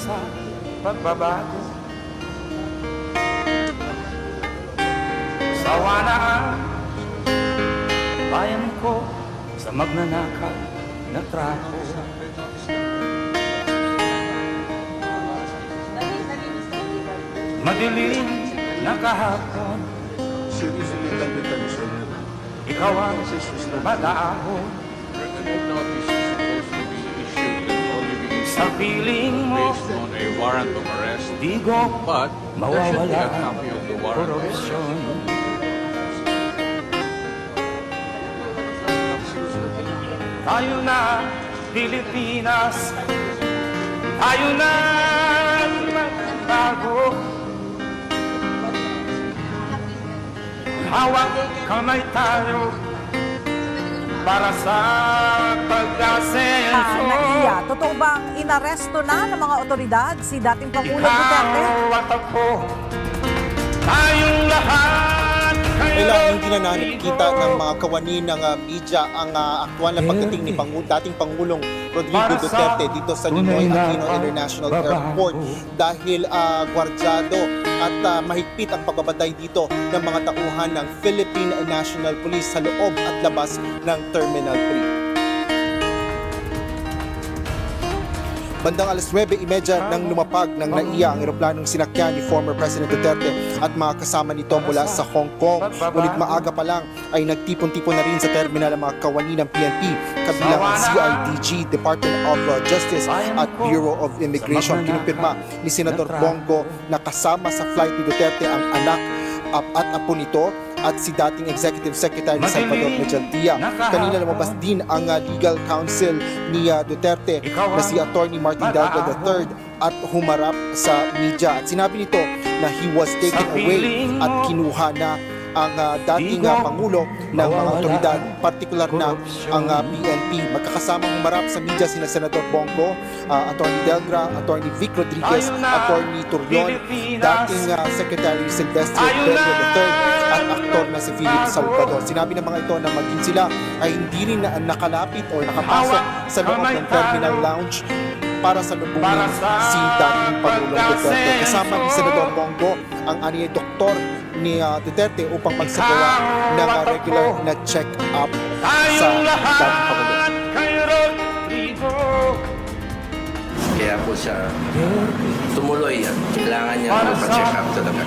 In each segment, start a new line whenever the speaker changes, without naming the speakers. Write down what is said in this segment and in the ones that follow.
sa pagbabago. Sawa na ang bayan ko sa magnanakaw na trapo. Madilim na kahapon, ikaw ang mag-aahon. Sa piling mo, di ko mawawala ang korupsyon. Tayo na Pilipinas, tayo na magbago. Hawak kamay tayo para sa pag-asenso.
Naiya, totoo bang inaresto na ng mga otoridad si dating Pangulong Duterte?
Ikaw at ako, tayong lahat.
Kailangan hindi na nakikita ng mga kawani ng media ang aktual na pagdating ni dating Pangulong Rodrigo Duterte dito sa Ninoy Aquino International Airport dahil gwardyado at mahigpit ang pagbabantay dito ng mga tauhan ng Philippine National Police sa loob at labas ng Terminal 3. Bandang alas 9:30 nang lumapag ng NAIA ang eroplanong sinakyan ni former President Duterte at mga kasama nito mula sa Hong Kong. Ngunit maaga pa lang ay nagtipon-tipon na rin sa terminal ang mga kawani ng PNP, kabilang ang CIDG, Department of Justice at Bureau of Immigration. Kinumpirma ni Senador Bongo na kasama sa flight ni Duterte ang anak at apo nito at si dating Executive Secretary Salvador Medjaldia. Kanina lumabas din ang legal counsel ni Duterte na si Attorney Martin Delgado III at humarap sa media. At sinabi nito na he was taken away at kinuha na ang dating Pangulo ng mga otoridad, partikular na ang PNP. Magkakasamang humarap sa media sina Senador Bongo, Attorney Delgra, Attorney Vic Rodriguez, Attorney Turlon, dating Secretary Silvestre Pedro III at aktor na si Philip Salvador. Sinabi ng mga ito na maging sila ay hindi rin nakalapit o nakapasok sa loob ng Terminal Lounge para salubungin si dating Pangulong Duterte. Kasama ni Senador Bongo ang aniyay doktor ni Duterte upang magsagawa ng regular na check-up sa dating Pangulong.
Kaya po siya tumuloy at kailangan niya magpa-check up talaga.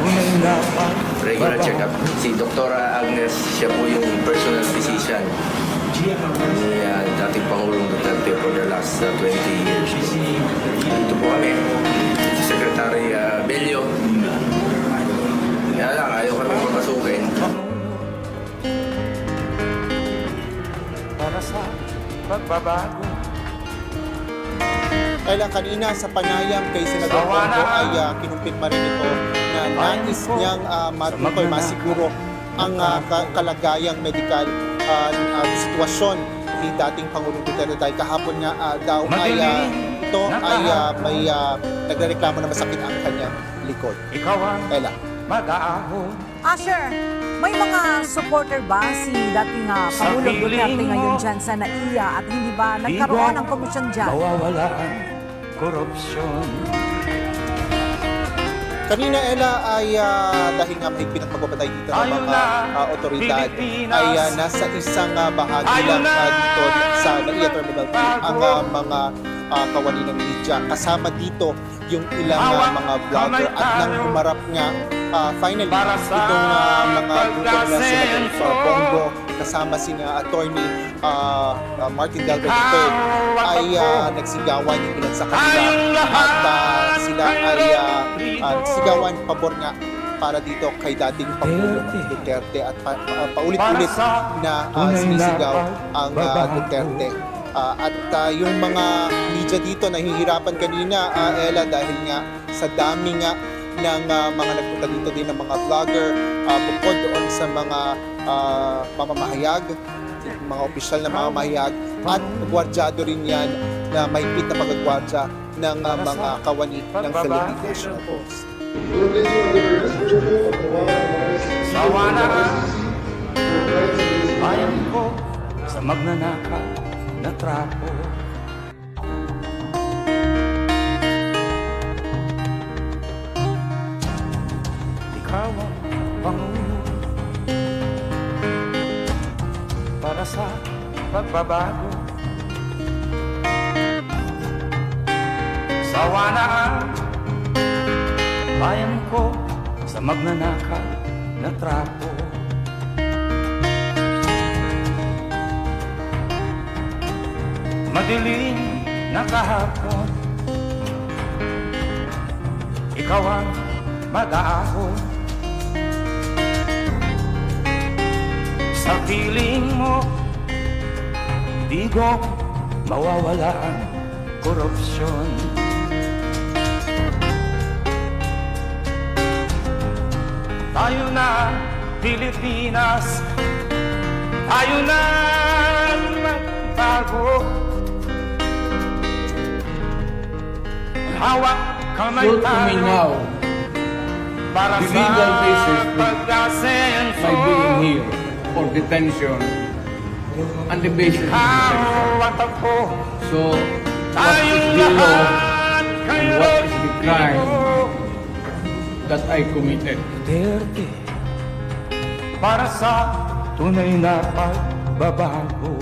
Regular check up. Si Dr. Agnes, siya po yung personal physician ni dating Pangulong Duterte for the last 20 years. Ito po kami, si Secretary Bello. Kaya lang, ayaw kami papasukin.
Para sa pagbabago.
Kailan kanina sa panayam kay Senador Bongo ay kinumpirma rin ito na nais niyang masiguro ang kalagayang medical sitwasyon ni dating Pangulong Duterte dahil kahapon nga daw ay ito ay may nagrereklamo na masakit ang kanyang likod. Ella.
Mag-aahon.
Asher, may mga supporter ba si dating Pangulong Duterte ngayon dyan sa NAIA at hindi ba nagkaroon ng komisyon dyan?
Mawawala ang korupsyon.
Kanina, Ella, ay dahil nga mahigpit ang pagbabantay dito ng mga otoridad, ay nasa isang bahagi lang dito sa NAIA Terminal 3 ang mga kawani ng media. Kasama dito yung ilang mga vlogger at nang humarap nga finally itong mga grupo nila sila Bongo kasama sina Attorney Martin Delgado III ay nagsigawan yung ilan sa kanila at sila ay nagsigawan pabor nga para dito kay dating Pangulong Duterte at paulit-ulit na sinisigaw ang Duterte. At yung mga media dito nahihirapan kanina, Ella, dahil nga sa dami nga ng mga nagpunta dito din ng mga vlogger, bukod doon sa mga mamamahayag, mga opisyal na mamamahayag, at gwardyado rin yan na mahigpit na pagagwardya ng mga kawani ng Philippine National Police.
Sawa na bayan ko sa magnanakaw na trapo. ikaw ang Pangulo para sa pagbabago. Sawa na ang bayan ko sa magnanakaw na trapo. Madilim na kahapon, ikaw ang mag-aahon. Sa piling mo, di ko mawawala ang korupsyon. Tayo na Pilipinas, tayo na magbago. Hawak kamay
Show to me
tayo
now
para
the
sa
legal basis for
pag-asenso.
my being here for detention and the basis of detention.
Ikaw at ako,
So, what is
tayong
the law
lahat kay
and what is the crime
Rodrigo
that I committed?
Duterte para sa tunay na pagbabago.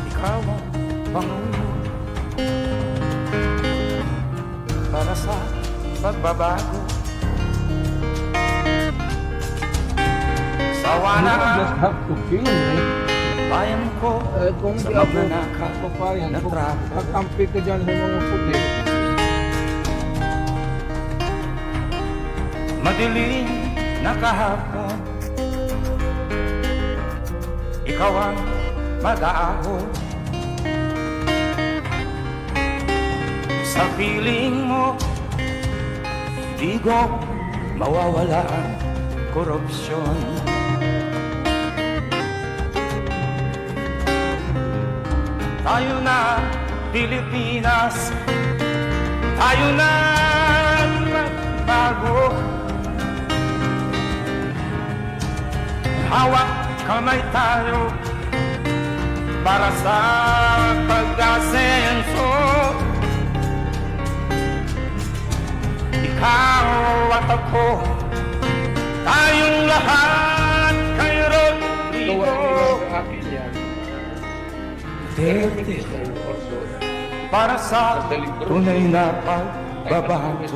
Ikaw ang Pangulo para sa pagbabago. Sawa na
You
ang
just have to kill me.
bayan ko
Kung
sa
di ako
magnanakaw
papayag,
na trapo.
kakampi ka dyan sa mga puti.
Madilim na kahapon, ikaw ang mag-aahon. Sa piling mo, di ko mawawala ang korupsyon. Tayo na Pilipinas, tayo na magbago. Hawak kamay tayo para sa pag-asenso. Ikaw at ako, tayong lahat kay Rodrigo Duterte para sa tunay na pagbabago.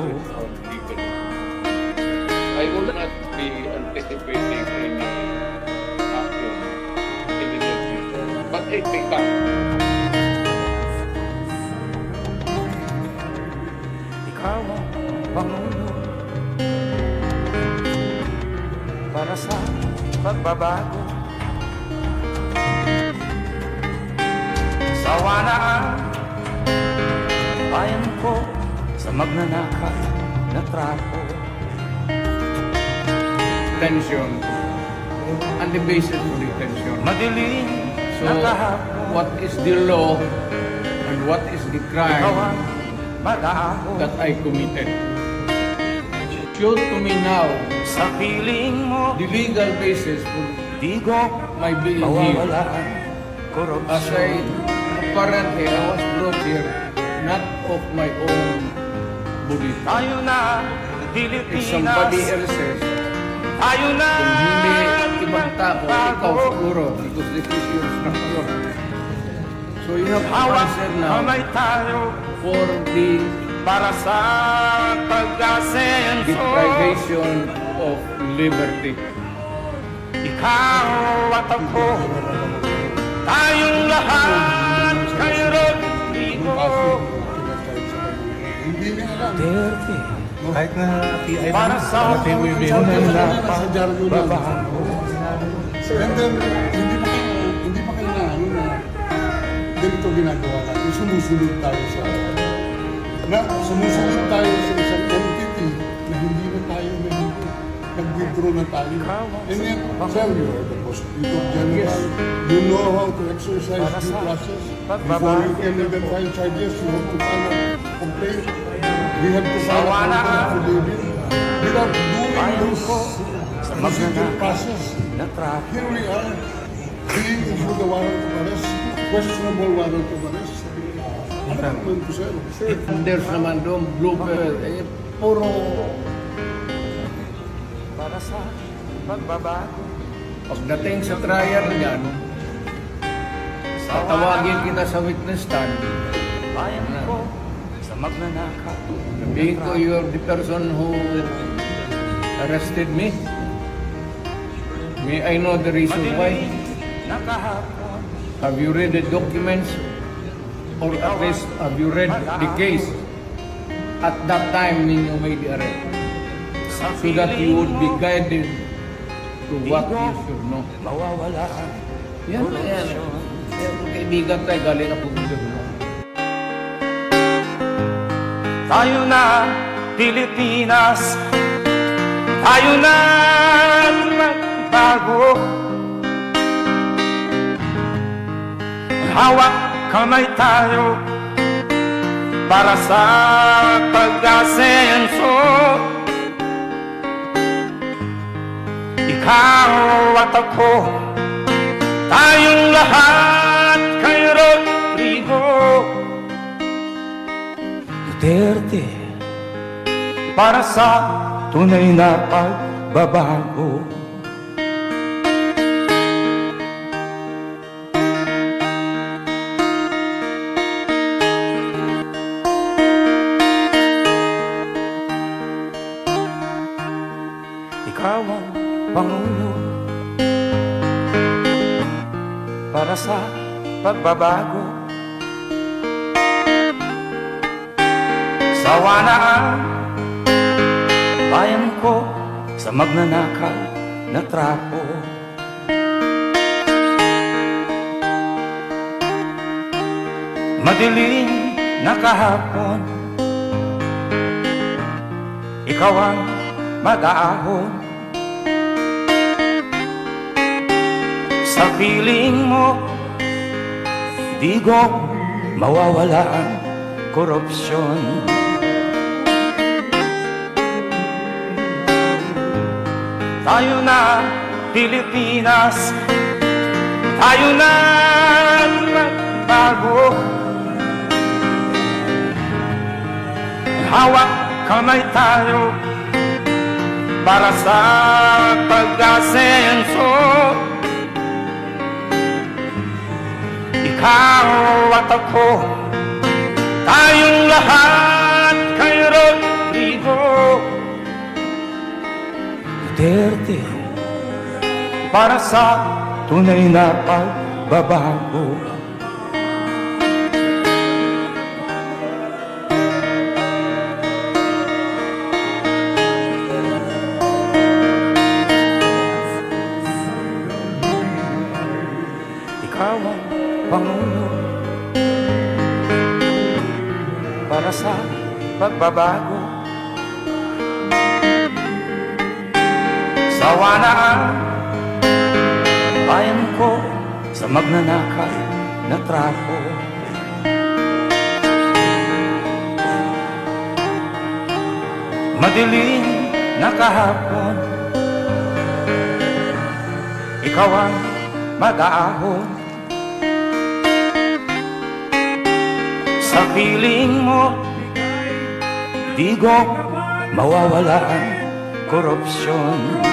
I will not be anticipating any action in the near future. But it may come.
Ikaw ang Pangulo para sa pagbabago. Sawa na ang bayan ko sa magnanakaw na trapo.
Detention and the basis for detention.
Madilim
So,
na kahapon,
what is the law and what is the
ikaw
crime
ang mag-aahon.
that I committed? Show to me now
Sa piling mo,
the legal basis for
di ko
my being here.
mawawala ang
As I
korupsyon.
apparently I was brought here not of my own belief.
Tayo na
If somebody
Pilipinas,
else says,
tayo na
kung hindi ibang tao, ikaw
magbago.
siguro, because this is your structure. So you have to
Hawak
answer now
kamay tayo
for the
para sa pag-asenso.
deprivation of liberty.
Ikaw at ako, tayong lahat kay Rodrigo Duterte
Kahit na PI
para sa tunay na pagbabago.
And then, hindi pa kailangan na ganito ginagawa natin. Sumusunod tayo sa isang entity na hindi na tayo nag-withdraw na tayo. And yet, sir, you are the prosecutor general. You know how to exercise due process. Before you can even file charges, you have to file a complaint. We have to file a complaint affidavit. Without doing those procedure process.
na traffic.
Here we are, being issued the warrant of arrest, questionable warrant of arrest. Ano naman po, sir?
There's naman doon, blooper, puro
Para sa pagbabago.
pagdating sa trial yan, tatawagin kita sa witness stand.
Bayan ko sa magnanakaw.
Sabihin ko, you're the person who arrested me. May I know the reason why?
Nakahapon.
Have you read the documents? Or at least, have you read the case at that time when you made the arrest? So that you would be guided to what you should know.
Mawawala.
Yan. Kaibigan tayo, galing na po dito.
Tayo na, Pilipinas. Tayo na magbago. Hawak kamay tayo para sa pag-asenso. Ikaw at ako, tayong lahat kay Rodrigo Duterte, para sa tunay na pagbabago. Ikaw ang Pangulo para sa pagbabago. Sawa na ang bayan ko sa magnanakaw na trapo. Madilim na kahapon, ikaw ang mag-aahon. Sa piling mo, di ko mawawala ang korupsyon. Tayo na, Pilipinas. Tayo na magbago. Hawak kamay tayo para sa pag-asenso. Ikaw at ako, tayong lahat kay Rodrigo Duterte, para sa tunay na pagbabago. Ikaw ang Pangulo para sa pagbabago. Sawa na ang bayan ko sa magnanakaw na trapo. Madilim na kahapon, ikaw ang mag-aahon. Sa piling mo, di ko mawawala ang korupsyon.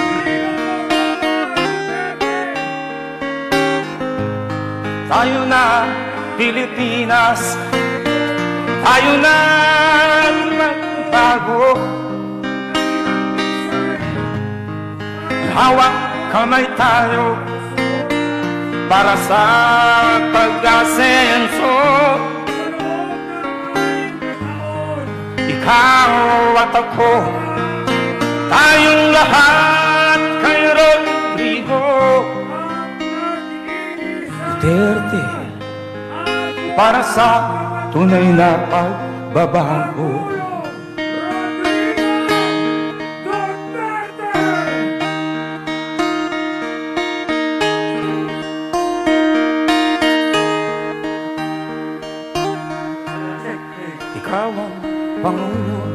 Tayo na, Pilipinas. Tayo na magbago. Hawak kamay tayo para sa pag-asenso. Ikaw at ako, tayong lahat kay Rodrigo Duterte, para sa tunay na pagbabago. Ikaw ang Pangulo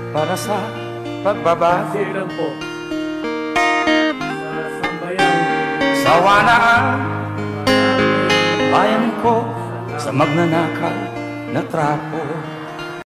para sa pagbabago.
Kasi lang po, sa sambayang
Sawa na ang bayan ko sa magnanakaw na trapo.